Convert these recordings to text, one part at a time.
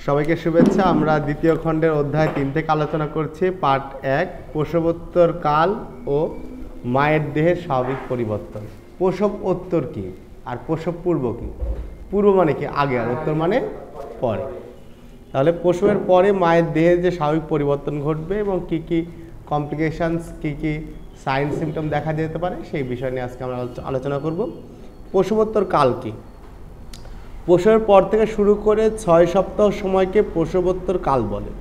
সবাইকে শুভেচ্ছা। আমরা দ্বিতীয় খণ্ডের অধ্যায় 3 থেকে আলোচনা করছি। পার্ট 1, প্রসবোত্তর কাল ও মায়ের দেহের স্বাভাবিক পরিবর্তন। প্রসবোত্তর কি আর প্রসব পূর্ব কি? পূর্ব মানে কি আগে, আর উত্তর মানে পরে। তাহলে প্রসবের পরে মায়ের দেহের যে স্বাভাবিক পরিবর্তন ঘটবে এবং কি কি কমপ্লিকেশনস, কি সাইন সিমটম দেখা যেতে পারে, সেই বিষয় নিয়ে আজকে আমরা আলোচনা করব। প্রসবোত্তর কাল কি? প্রসবের পর থেকে শুরু করে 6 সপ্তাহ সময়কে প্রসবোত্তর কাল বলে।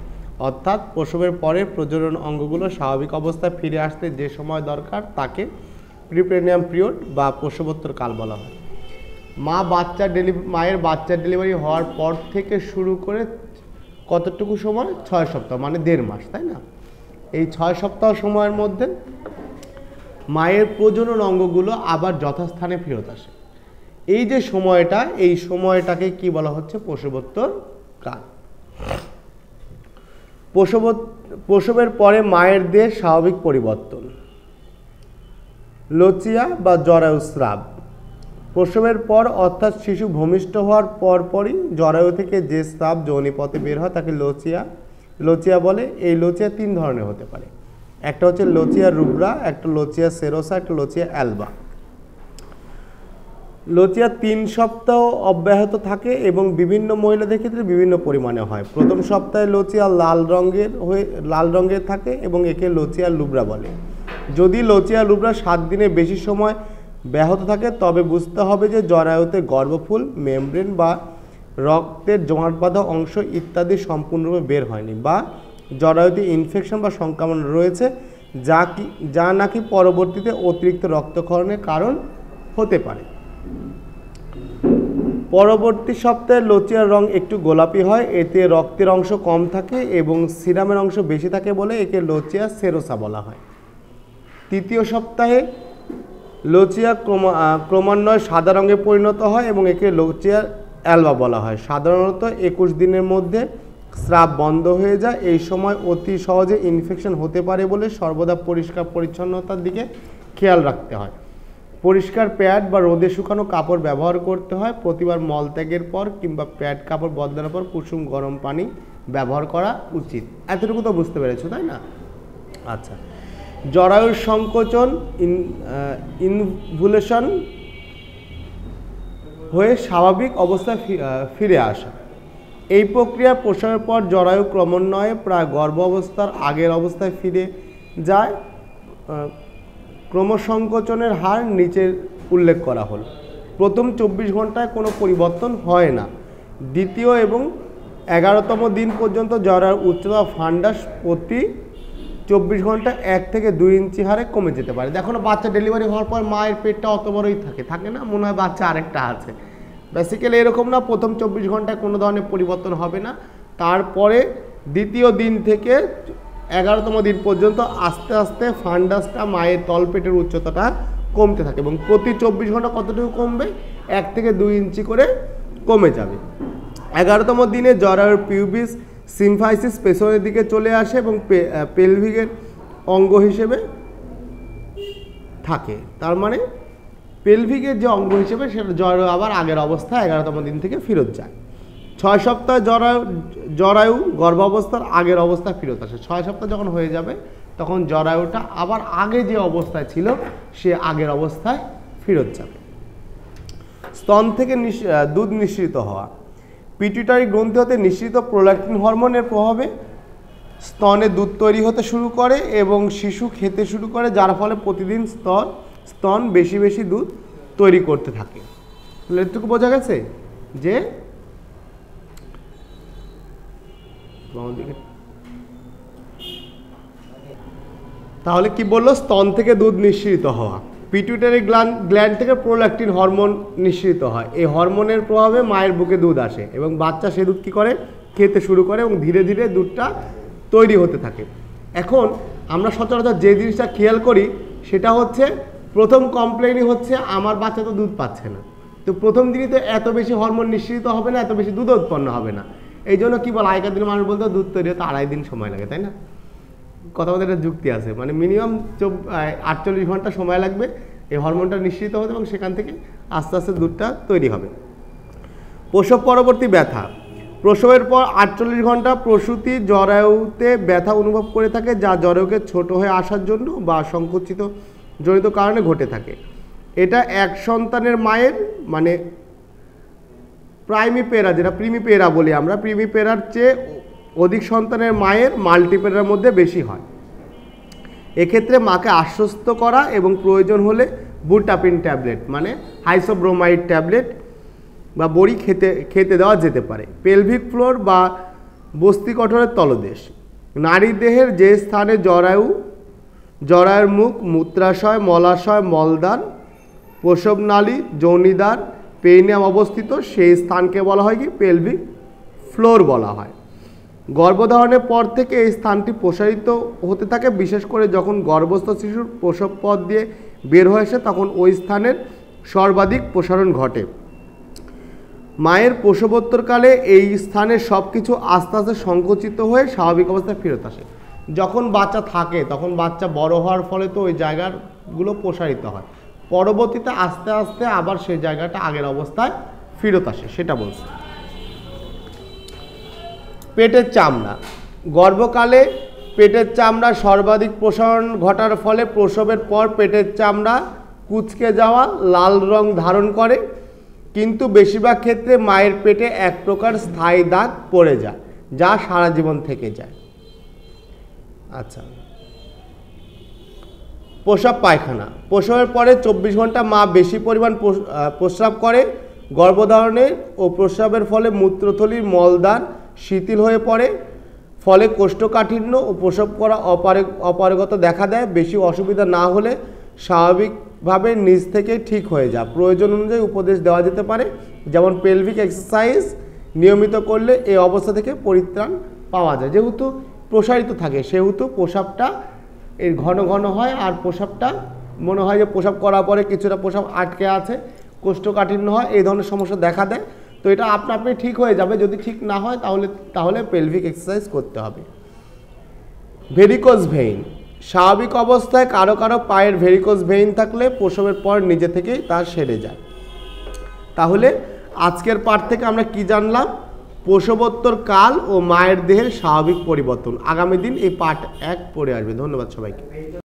অর্থাৎ প্রসবের পরে প্রজনন অঙ্গগুলো স্বাভাবিক অবস্থায় ফিরে আসতে যে সময় দরকার তাকে প্রিপেরিনিয়াম পিরিয়ড বা প্রসবোত্তর কাল বলা হয়। মায়ের বাচ্চার ডেলিভারি হওয়ার পর থেকে শুরু করে কতটুকু সময়? 6 সপ্তাহ, মানে 1.5 মাস, তাই না? এই 6 সপ্তাহ সময়ের মধ্যে মায়ের প্রজনন অঙ্গগুলো আবার যথাস্থানে ফেরত আসে। এই যে সময়টা, এই সময়টাকে কি বলা হচ্ছে? প্রসবোত্তর কাল। প্রসবের পরে মায়ের দেহের স্বাভাবিক পরিবর্তন। লচিয়া বা জরায়ু স্রাব। প্রসবের পর অর্থাৎ শিশু ভূমিষ্ঠ হওয়ার পরপরই জরায়ু থেকে যে স্রাব যোনিপথে বের হয় তাকে লচিয়া বলে। এই লচিয়া 3 ধরনের হতে পারে। একটা হচ্ছে লচিয়া রুব্রা, একটা লচিয়া সেরোসা, একটা লচিয়া অ্যালবা। লচিয়া 3 সপ্তাহ অব্যাহত থাকে এবং বিভিন্ন মহিলাদের ক্ষেত্রে বিভিন্ন পরিমাণে হয়। প্রথম সপ্তাহে লচিয়া লাল রঙের থাকে এবং একে লচিয়া লুব্রা বলে। যদি লচিয়া লুব্রা 7 দিনের বেশি সময় ব্যাহত থাকে তবে বুঝতে হবে যে জরায়ুতে গর্ভফুল, মেমব্রেন বা রক্তের জমাট বাঁধা অংশ ইত্যাদি সম্পূর্ণরূপে বের হয়নি, বা জরায়ুতে ইনফেকশন বা সংক্রমণ রয়েছে যা নাকি পরবর্তীতে অতিরিক্ত রক্তক্ষরণের কারণ হতে পারে। পরবর্তী সপ্তাহে লচিয়ার রং একটু গোলাপি হয়, এতে রক্তের অংশ কম থাকে এবং সিরামের অংশ বেশি থাকে বলে একে লচিয়া সেরোসা বলা হয়। তৃতীয় সপ্তাহে লচিয়া ক্রমান্বয়ে সাদা রঙে পরিণত হয় এবং একে লচিয়া অ্যালবা বলা হয়। সাধারণত 21 দিনের মধ্যে স্রাব বন্ধ হয়ে যায়। এই সময় অতি সহজে ইনফেকশন হতে পারে বলে সর্বদা পরিষ্কার পরিচ্ছন্নতার দিকে খেয়াল রাখতে হয়। পরিষ্কার প্যাড বা রোদে শুকানো কাপড় ব্যবহার করতে হয়। প্রতিবার মলত্যাগের পর কিংবা প্যাড কাপড় বদলানোর পর কুসুম গরম পানি ব্যবহার করা উচিত। এতটুকু তো বুঝতে পেরেছো, তাই না? আচ্ছা, জরায়ুর সংকোচন, ইনভুলেশন হয়ে স্বাভাবিক অবস্থায় ফিরে আসা। এই প্রক্রিয়া প্রসবের পর জরায়ু ক্রমান্বয়ে প্রায় গর্ভ অবস্থার আগের অবস্থায় ফিরে যায়। ক্রমসংকোচনের হার নিচে উল্লেখ করা হল। প্রথম 24 ঘন্টায় কোনো পরিবর্তন হয় না। দ্বিতীয় এবং 11তম দিন পর্যন্ত জরায়ুর উচ্চতা ফান্ডাস প্রতি 24 ঘন্টায় 1 থেকে 2 ইঞ্চি হারে কমে যেতে পারে। দেখো না, বাচ্চা ডেলিভারি হওয়ার পর মায়ের পেটটা অত বড়ই থাকে না, মনে হয় বাচ্চা আরেকটা আছে। বেসিক্যালি এরকম না, প্রথম 24 ঘন্টায় কোনো ধরনের পরিবর্তন হবে না। তারপরে দ্বিতীয় দিন থেকে 11তম দিন পর্যন্ত আস্তে আস্তে ফান্ডাসটা, মায়ের তলপেটের উচ্চতাটা কমতে থাকে এবং প্রতি 24 ঘন্টা কতটুকু কমবে? 1 থেকে 2 ইঞ্চি করে কমে যাবে। 11তম দিনে জরায়ুর পিউবিস সিম্ফাইসিস পেছনের দিকে চলে আসে এবং পেলভিকের অঙ্গ হিসেবে থাকে। তার মানে পেলভিকের যে অঙ্গ হিসেবে সেটা জরায়ু আবার আগের অবস্থায় 11তম দিন থেকে ফেরত যায়। 6 সপ্তাহ জরায়ু গর্ভাবস্থার আগের অবস্থায় ফেরত আসে। 6 সপ্তাহ যখন হয়ে যাবে তখন জরায়ুটা আবার আগে যে অবস্থায় ছিল সে আগের অবস্থায় ফেরত যাবে। স্তন থেকে দুধ নিঃসৃত হওয়া। পিটুইটারি গ্রন্থি হতে নিঃসৃত প্রোল্যাক্টিন হরমোনের প্রভাবে স্তনে দুধ তৈরি হতে শুরু করে এবং শিশু খেতে শুরু করে, যার ফলে প্রতিদিন স্তন বেশি বেশি দুধ তৈরি করতে থাকে। তাহলে এটুকু বোঝা গেছে যে তাহলে কি বললো? স্তন থেকে দুধ নিঃসৃত হওয়া। পিটুইটারি গ্ল্যান্ড থেকে প্রোল্যাক্টিন হরমোন নিঃসৃত হয়। এই হরমোনের প্রভাবে মায়ের বুকে দুধ আসে এবং বাচ্চা সে দুধ কী করে? খেতে শুরু করে এবং ধীরে ধীরে দুধটা তৈরি হতে থাকে। এখন আমরা সচরাচর যে জিনিসটা খেয়াল করি সেটা হচ্ছে, প্রথম কমপ্লেনই হচ্ছে আমার বাচ্চা তো দুধ পাচ্ছে না। তো প্রথম দিনই তো এত বেশি হরমোন নিঃসৃত হবে না, এত বেশি দুধ উৎপন্ন হবে না। এই জন্য কী বল, আগেকার দিনে মানুষ বলতো দুধ তৈরি হতে 2.5 দিন সময় লাগে, তাই না? কথা বলতে একটা যুক্তি আছে, মানে মিনিমাম 48 ঘন্টা সময় লাগবে এই হরমোনটা নিঃসৃত হতে এবং সেখান থেকে আস্তে আস্তে দুধটা তৈরি হবে। প্রসব পরবর্তী ব্যথা। প্রসবের পর 48 ঘন্টা প্রসূতি জরায়ুতে ব্যথা অনুভব করে থাকে, যা জরায়ুকে ছোট হয়ে আসার জন্য বা সংকুচিত জনিত কারণে ঘটে থাকে। এটা এক সন্তানের মায়ের মানে প্রাইমিপেরা, যেটা প্রিমিপেরা বলি আমরা, প্রিমিপেরার চেয়ে অধিক সন্তানের মায়ের মাল্টিপেরার মধ্যে বেশি হয়। এক্ষেত্রে মাকে আশ্বস্ত করা এবং প্রয়োজন হলে বুটাপিন ট্যাবলেট মানে হাইসোব্রোমাইড ট্যাবলেট বা বড়ি খেতে দেওয়া যেতে পারে। পেলভিক ফ্লোর বা বস্তিকঠোরের তলদেশ, নারী দেহের যে স্থানে জরায়ুর মুখ, মূত্রাশয়, মলাশয়, মলদ্বার, প্রসবনালী, যোনিদ্বার, পেরিনিয়াম অবস্থিত, সেই স্থানকে বলা হয় কি পেলভিক ফ্লোর বলা হয়। গর্ভধারণের পর থেকে এই স্থানটি প্রসারিত হতে থাকে, বিশেষ করে যখন গর্ভস্থ শিশুর প্রসব পথ দিয়ে বের হয়ে আসে তখন ওই স্থানের সর্বাধিক প্রসারণ ঘটে। মায়ের প্রসবোত্তরকালে এই স্থানের সব কিছু আস্তে আস্তে সংকুচিত হয়ে স্বাভাবিক অবস্থায় ফেরত আসে। যখন বাচ্চা থাকে তখন বাচ্চা বড় হওয়ার ফলে তো ওই জায়গাগুলো প্রসারিত হয়, পরবর্তীতে আস্তে আস্তে আবার সেই জায়গাটা আগের অবস্থায় ফেরত আসে, সেটা বলছে। পেটের চামড়া, গর্ভকালে পেটের চামড়া সর্বাধিক প্রসারণ ঘটার ফলে প্রসবের পর পেটের চামড়া কুঁচকে যাওয়া লাল রং ধারণ করে, কিন্তু বেশিরভাগ ক্ষেত্রে মায়ের পেটে এক প্রকার স্থায়ী দাগ পড়ে যায়, যা সারা জীবন থেকে যায়। আচ্ছা, প্রসব পায়খানা, প্রসবের পরে 24 ঘন্টা মা বেশি পরিমাণ প্রস্রাব করে। গর্ভধারণে ও প্রস্রাবের ফলে মূত্রথলির মলদ্বার শিথিল হয়ে পড়ে, ফলে কোষ্ঠকাঠিন্য ও প্রসব করা অপারগত দেখা দেয়। বেশি অসুবিধা না হলে স্বাভাবিকভাবে নিজ থেকে ঠিক হয়ে যায়। প্রয়োজন অনুযায়ী উপদেশ দেওয়া যেতে পারে, যেমন পেলভিক এক্সারসাইজ নিয়মিত করলে এই অবস্থা থেকে পরিত্রাণ পাওয়া যায়। যেহেতু প্রসারিত থাকে সেহেতু প্রসাবটা এর ঘন ঘন হয়, আর প্রসাবটা মনে হয় যে প্রসাব করার পরে কিছুটা প্রসাব আটকে আছে, কোষ্ঠকাঠিন্য হয়, এই ধরনের সমস্যা দেখা দেয়। তো এটা আপনি ঠিক হয়ে যাবে, যদি ঠিক না হয় তাহলে পেলভিক এক্সারসাইজ করতে হবে। ভেরিকোজ ভেইন, স্বাভাবিক অবস্থায় কারো কারো পায়ের ভেরিকোজ ভেইন থাকলে প্রসবের পর নিজে থেকেই তা সেরে যায়। তাহলে আজকের পাঠ থেকে আমরা কি জানলাম? প্রসবোত্তর কাল ও মায়ের দেহের স্বাভাবিক পরিবর্তন। আগামী দিন এই পাঠ 1 পড়ে আসবে। ধন্যবাদ সবাইকে।